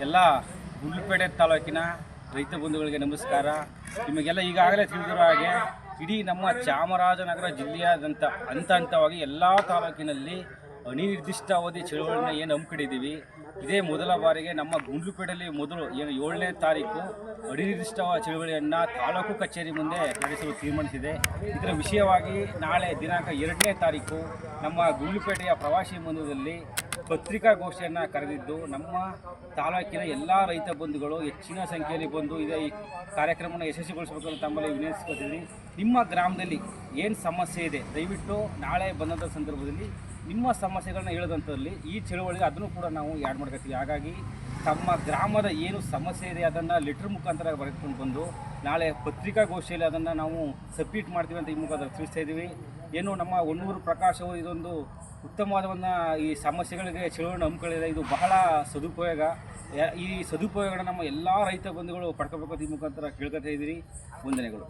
ಎಲ್ಲ ಗುಂಡ್ಲುಪೇಟೆ ತಾಲೂಕಿನ ರೈತ ಬಂಧುಗಳಿಗೆ ನಮಸ್ಕಾರ. ನಿಮಗೆಲ್ಲ ಈಗಾಗಲೇ ತಿಳಿದಿರೋ ಹಾಗೆ ಇಡೀ ನಮ್ಮ ಚಾಮರಾಜನಗರ ಜಿಲ್ಲೆಯಾದಂಥ ಹಂತವಾಗಿ ಎಲ್ಲ ತಾಲೂಕಿನಲ್ಲಿ ಅನಿರ್ದಿಷ್ಟಾವಧಿ ಚಳುವಳಿನ ಏನು ಹಮ್ಮಿಕೊಂಡಿದ್ದೀವಿ. ಇದೇ ಮೊದಲ ಬಾರಿಗೆ ನಮ್ಮ ಗುಂಡ್ಲುಪೇಟೆಯಲ್ಲಿ ಮೊದಲು ಏನು 7ನೇ ತಾರೀಕು ಅನಿರ್ದಿಷ್ಟ ಚಳುವಳಿಯನ್ನು ತಾಲೂಕು ಕಚೇರಿ ಮುಂದೆ ನಡೆಸಲು ತೀರ್ಮಾನಿಸಿದೆ. ಇದರ ವಿಷಯವಾಗಿ ನಾಳೆ ದಿನಾಂಕ 2ನೇ ತಾರೀಕು ನಮ್ಮ ಗುಂಡ್ಲುಪೇಟೆಯ ಪ್ರವಾಸಿ ಮಂದಿರದಲ್ಲಿ ಪತ್ರಿಕಾಗೋಷ್ಠಿಯನ್ನು ಕರೆದಿದ್ದು, ನಮ್ಮ ತಾಲೂಕಿನ ಎಲ್ಲ ರೈತ ಬಂಧುಗಳು ಹೆಚ್ಚಿನ ಸಂಖ್ಯೆಯಲ್ಲಿ ಬಂದು ಈ ಕಾರ್ಯಕ್ರಮವನ್ನು ಯಶಸ್ವಿಗೊಳಿಸಬೇಕು ಅಂತ ತಮ್ಮಲ್ಲಿ ವಿನಂತಿಸ್ಕೊಳ್ತೀವಿ. ನಿಮ್ಮ ಗ್ರಾಮದಲ್ಲಿ ಏನು ಸಮಸ್ಯೆ ಇದೆ, ದಯವಿಟ್ಟು ನಾಳೆ ಬಂದಂಥ ಸಂದರ್ಭದಲ್ಲಿ ನಿಮ್ಮ ಸಮಸ್ಯೆಗಳನ್ನ ಹೇಳೋದಂಥದ್ರಲ್ಲಿ ಈ ಚಳುವಳಿಗೆ ಅದನ್ನು ಕೂಡ ನಾವು ಆ್ಯಡ್ ಮಾಡ್ಕೊತೀವಿ. ಹಾಗಾಗಿ ತಮ್ಮ ಗ್ರಾಮದ ಏನು ಸಮಸ್ಯೆ ಇದೆ ಅದನ್ನು ಲೆಟ್ರ್ ಮುಖಾಂತರ ಬರೆದುಕೊಂಡು ಬಂದು ನಾಳೆ ಪತ್ರಿಕಾಗೋಷ್ಠಿಯಲ್ಲಿ ಅದನ್ನು ನಾವು ಸಬ್ಮಿಟ್ ಮಾಡ್ತೀವಿ ಅಂತ ಈ ಮುಖಾಂತರ ತಿಳಿಸ್ತಾ ಇದ್ದೀವಿ. ಏನು ನಮ್ಮ ಹೊನ್ನೂರು ಪ್ರಕಾಶ್ ಅವರು ಇದೊಂದು ಉತ್ತಮವಾದ ಈ ಸಮಸ್ಯೆಗಳಿಗೆ ಚಳುವಳಿ ಹಮ್ಮಿಕೊಂಡಿದೆ. ಇದು ಬಹಳ ಸದುಪಯೋಗ. ಈ ಸದುಪಯೋಗನ ನಮ್ಮ ಎಲ್ಲ ರೈತ ಬಂಧುಗಳು ಪಡ್ಕೋಬೇಕು ಅಂತ ಈ ಮುಖಾಂತರ ಕೇಳ್ಕೊತಾ ಇದ್ದೀರಿ. ವಂದನೆಗಳು.